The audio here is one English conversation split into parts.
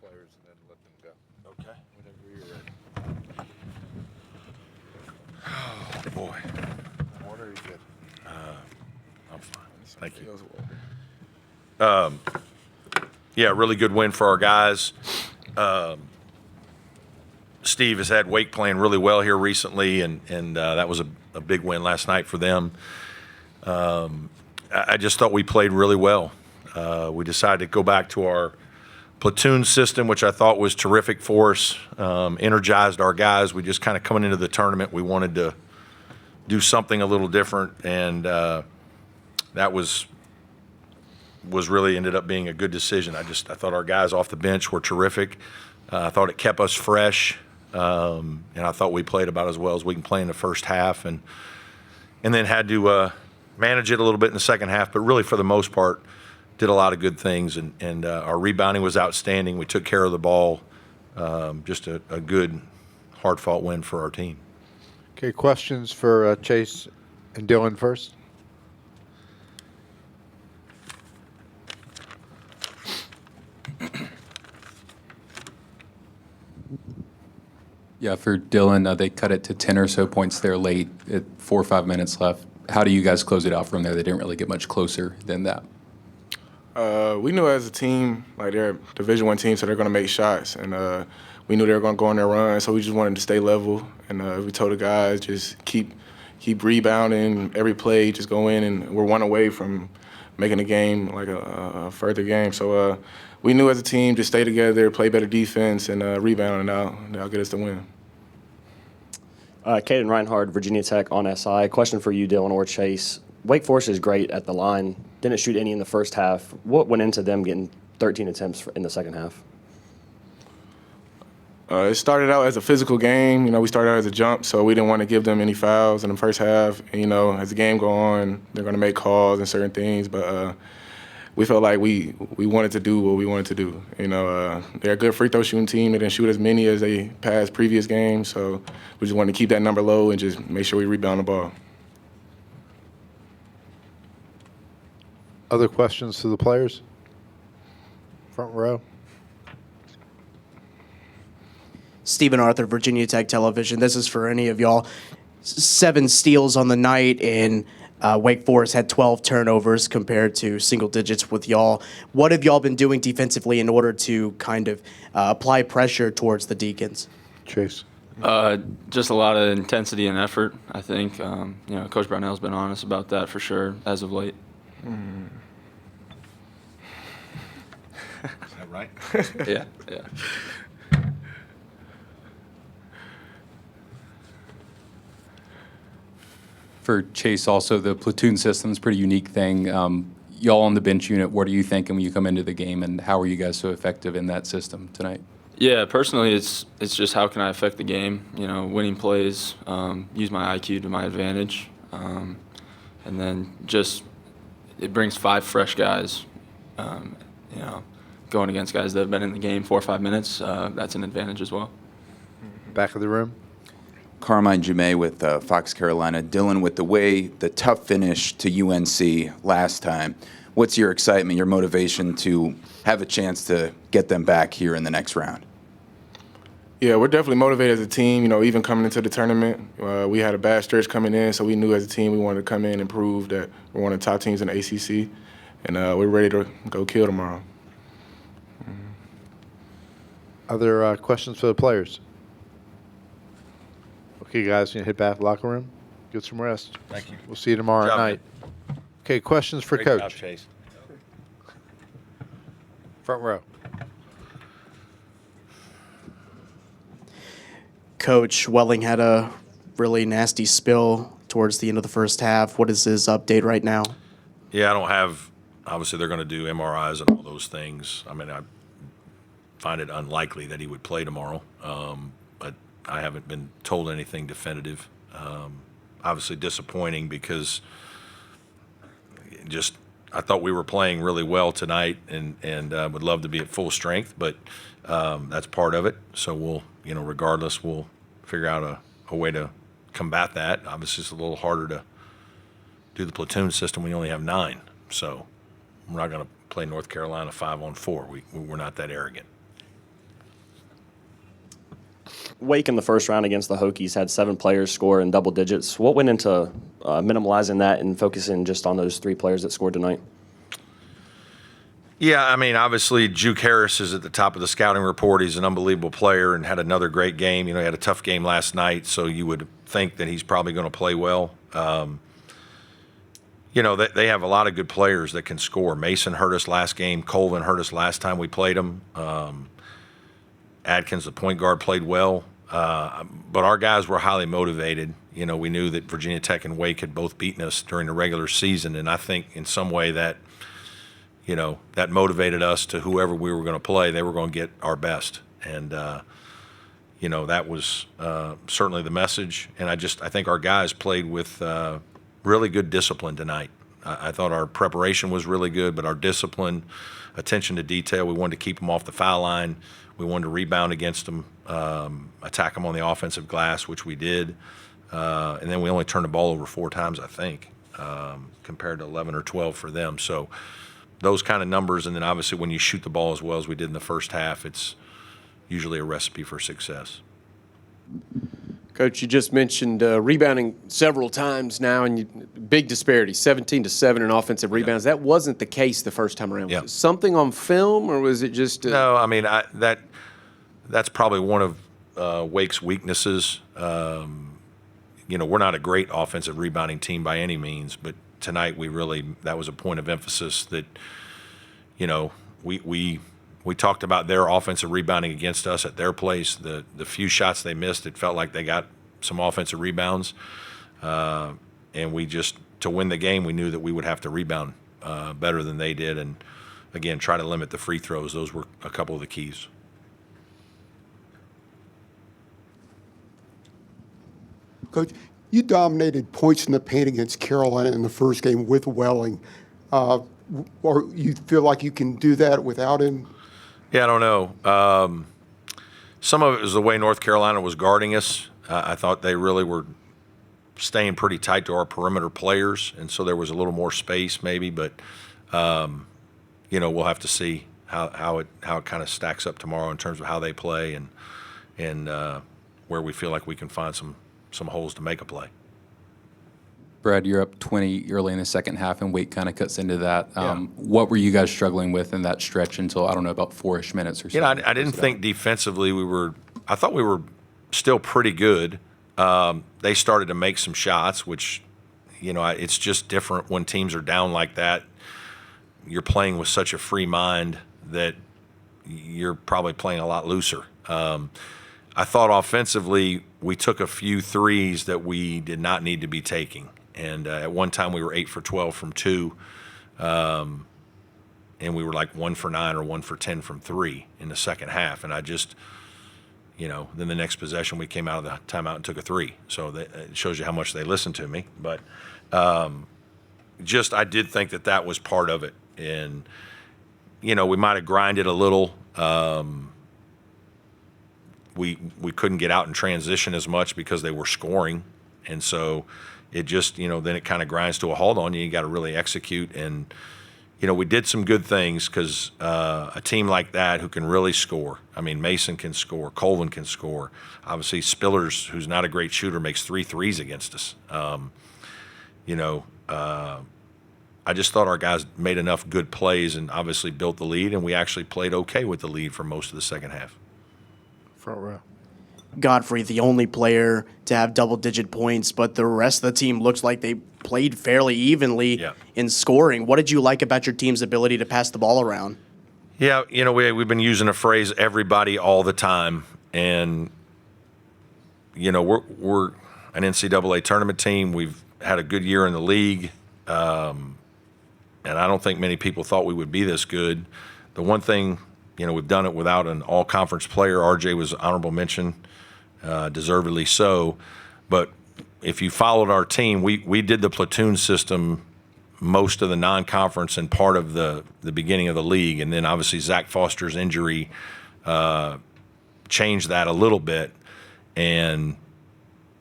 players and then let them go. Okay. Whenever you're ready. Oh, boy. Water, are you good? I'm fine. Thank you. Feels water. Yeah, really good win for our guys. Steve has had Wake playing really well here recently, and that was a big win last night for them. I just thought we played really well. We decided to go back to our platoon system, which I thought was terrific for us, energized our guys. We just kind of coming into the tournament, we wanted to do something a little different, and that was really ended up being a good decision. I thought our guys off the bench were terrific. I thought it kept us fresh, and I thought we played about as well as we can play in the first half, and then had to manage it a little bit in the second half, but really for the most part did a lot of good things, and our rebounding was outstanding. We took care of the ball. Just a good, hard-fought win for our team. Okay, questions for Chase and Dylan first? Yeah, for Dylan, they cut it to 10 or so points there late at 4 or 5 minutes left. How do you guys close it out from there? They didn't really get much closer than that. We knew as a team, like they're a Division I team, so they're going to make shots, and we knew they were going to go on their run, so we just wanted to stay level. And we told the guys just keep rebounding every play, just go in, and we're one away from making the game like a further game. So we knew as a team just stay together, play better defense, and rebound, and that'll get us the win. Caden Reinhardt, Virginia Tech on SI. Question for you, Dylan or Chase. Wake Forest is great at the line. Didn't shoot any in the first half. What went into them getting 13 attempts in the second half? It started out as a physical game. You know, we started out as a jump, so we didn't want to give them any fouls in the first half. And, you know, as the game go on, they're going to make calls and certain things. But we felt like we wanted to do what we wanted to do. You know, they're a good free throw shooting team. They didn't shoot as many as they passed previous games. So we just wanted to keep that number low and just make sure we rebound the ball. Other questions to the players? Front row. Stephen Arthur, Virginia Tech Television. This is for any of y'all. 7 steals on the night, and Wake Forest had 12 turnovers compared to single digits with y'all. What have y'all been doing defensively in order to kind of apply pressure towards the Deacons? Chase. Just a lot of intensity and effort, I think. You know, Coach Brownell's been honest about that for sure as of late. Is that right? Yeah. For Chase, also, the platoon system is a pretty unique thing. Y'all on the bench unit, what are you thinking when you come into the game, and how are you guys so effective in that system tonight? Yeah, personally, it's just how can I affect the game? You know, winning plays, use my IQ to my advantage, and then just it brings 5 fresh guys. You know, going against guys that have been in the game 4 or 5 minutes, that's an advantage as well. Back of the room. Carmine Jumay with Fox Carolina. Dylan, with the tough finish to UNC last time, what's your excitement, your motivation to have a chance to get them back here in the next round? Yeah, we're definitely motivated as a team. You know, even coming into the tournament, we had a bad stretch coming in, so we knew as a team we wanted to come in and prove that we're one of the top teams in the ACC, and we're ready to go kill tomorrow. Other questions for the players? Okay, guys, you can head back to the locker room, get some rest. Thank you. We'll see you tomorrow Good job, night. Okay, questions for Great Coach. job, Chase. Front row. Coach, Welling had a really nasty spill towards the end of the first half. What is his update right now? Yeah, I don't have – obviously they're going to do MRIs and all those things. I mean, I find it unlikely that he would play tomorrow, but I haven't been told anything definitive. Obviously disappointing because just I thought we were playing really well tonight and would love to be at full strength, but that's part of it. So we'll, you know, regardless, we'll figure out a way to combat that. Obviously, it's a little harder to do the platoon system. We only have 9, so we're not going to play North Carolina 5-on-4. We're not that arrogant. Wake in the first round against the Hokies had 7 players score in double digits. What went into minimalizing that and focusing just on those 3 players that scored tonight? Yeah, I mean, obviously, Juke Harris is at the top of the scouting report. He's an unbelievable player and had another great game. You know, he had a tough game last night, so you would think that he's probably going to play well. You know, they have a lot of good players that can score. Mason hurt us last game. Colvin hurt us last time we played him. Adkins, the point guard, played well. But our guys were highly motivated. You know, we knew that Virginia Tech and Wake had both beaten us during the regular season, and I think in some way that, you know, that motivated us to whoever we were going to play, they were going to get our best. And, you know, that was certainly the message. And I think our guys played with really good discipline tonight. I thought our preparation was really good, but our discipline, attention to detail, we wanted to keep them off the foul line. We wanted to rebound against them, attack them on the offensive glass, which we did. And then we only turned the ball over 4 times, I think, compared to 11 or 12 for them. So those kind of numbers, and then obviously when you shoot the ball as well as we did in the first half, it's usually a recipe for success. Coach, you just mentioned rebounding several times now, and big disparity, 17-7 in offensive rebounds. That wasn't the case the first time around. Yeah. Was it something on film, or was it just? No, I mean that's probably one of Wake's weaknesses. You know, we're not a great offensive rebounding team by any means, but tonight that was a point of emphasis that, you know, we talked about their offensive rebounding against us at their place. The few shots they missed, it felt like they got some offensive rebounds. And we just, to win the game, we knew that we would have to rebound better than they did. And, again, try to limit the free throws. Those were a couple of the keys. Coach, you dominated points in the paint against Carolina in the first game with Welling. Or you feel like you can do that without him? Yeah, I don't know. Some of it was the way North Carolina was guarding us. I thought they really were staying pretty tight to our perimeter players, and so there was a little more space maybe. But you know, we'll have to see how it kind of stacks up tomorrow in terms of how they play and where we feel like we can find some holes to make a play. Brad, you're up 20 early in the second half, and Wake kind of cuts into that. Yeah. What were you guys struggling with in that stretch until, I don't know, about 4-ish minutes or so? You know, I didn't think defensively I thought we were still pretty good. They started to make some shots, which, you know, it's just different when teams are down like that. You're playing with such a free mind that you're probably playing a lot looser. I thought offensively we took a few threes that we did not need to be taking. And at one time we were 8 for 12 from 2, and we were like 1 for 9 or 1 for 10 from 3 in the second half. And I just, you know, then the next possession we came out of the timeout and took a 3. So it shows you how much they listened to me. But I did think that was part of it. And, you know, we might have grinded a little. We couldn't get out in transition as much because they were scoring. And so it just, you know, then it kind of grinds to a halt on you. You got to really execute. And, you know, we did some good things because a team like that who can really score. I mean, Mason can score. Colvin can score. Obviously, Spillers, who's not a great shooter, makes 3 threes against us. You know, I just thought our guys made enough good plays and obviously built the lead, and we actually played okay with the lead for most of the second half. Front row. Godfrey, the only player to have double-digit points, but the rest of the team looks like they played fairly evenly in scoring. What did you like about your team's ability to pass the ball around? Yeah, you know, we've been using a phrase, everybody all the time. And, you know, we're an NCAA tournament team. We've had a good year in the league. And I don't think many people thought we would be this good. The one thing, you know, we've done it without an all-conference player. RJ was honorable mention, deservedly so. But if you followed our team, we did the platoon system most of the non-conference and part of the beginning of the league. And then obviously Zach Foster's injury changed that a little bit. And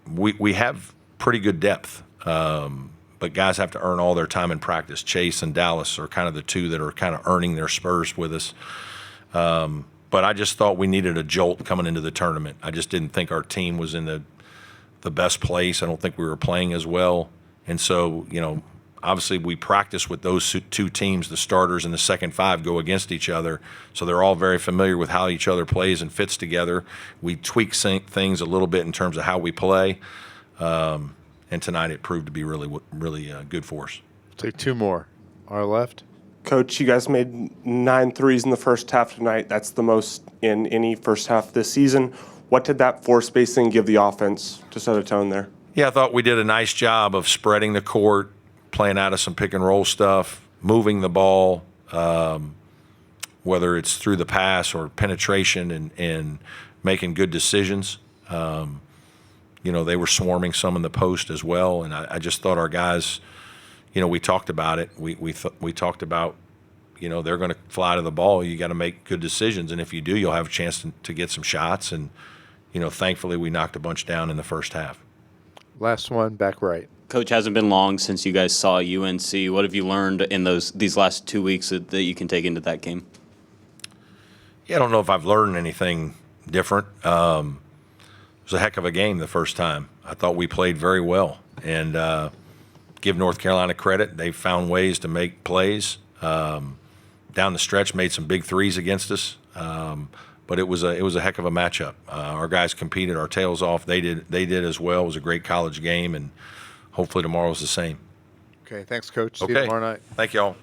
we have pretty good depth. But guys have to earn all their time in practice. Chase and Dallas are kind of the two that are kind of earning their spurs with us. But I just thought we needed a jolt coming into the tournament. I just didn't think our team was in the best place. I don't think we were playing as well. And so, obviously we practice with those two teams. The starters and the second five go against each other. So they're all very familiar with how each other plays and fits together. We tweak things a little bit in terms of how we play. And tonight it proved to be really good for us. Take two more. Our left. Coach, you guys made 9 threes in the first half tonight. That's the most in any first half this season. What did that floor spacing give the offense to set a tone there? Yeah, I thought we did a nice job of spreading the court, playing out of some pick and roll stuff, moving the ball, whether it's through the pass or penetration and making good decisions. They were swarming some in the post as well, and I just thought our guys, we talked about it. We talked about, they're going to fly to the ball. You got to make good decisions, and if you do, you'll have a chance to get some shots. And thankfully, we knocked a bunch down in the first half. Last one, back right. Coach, hasn't been long since you guys saw UNC. What have you learned in these last 2 weeks that you can take into that game? Yeah, I don't know if I've learned anything different. It was a heck of a game the first time. I thought we played very well, and give North Carolina credit. They found ways to make plays. Down the stretch, made some big threes against us. But it was a heck of a matchup. Our guys competed our tails off. They did as well. It was a great college game, and hopefully tomorrow's the same. Okay, thanks, Coach. See you Okay. tomorrow night. Thank y'all.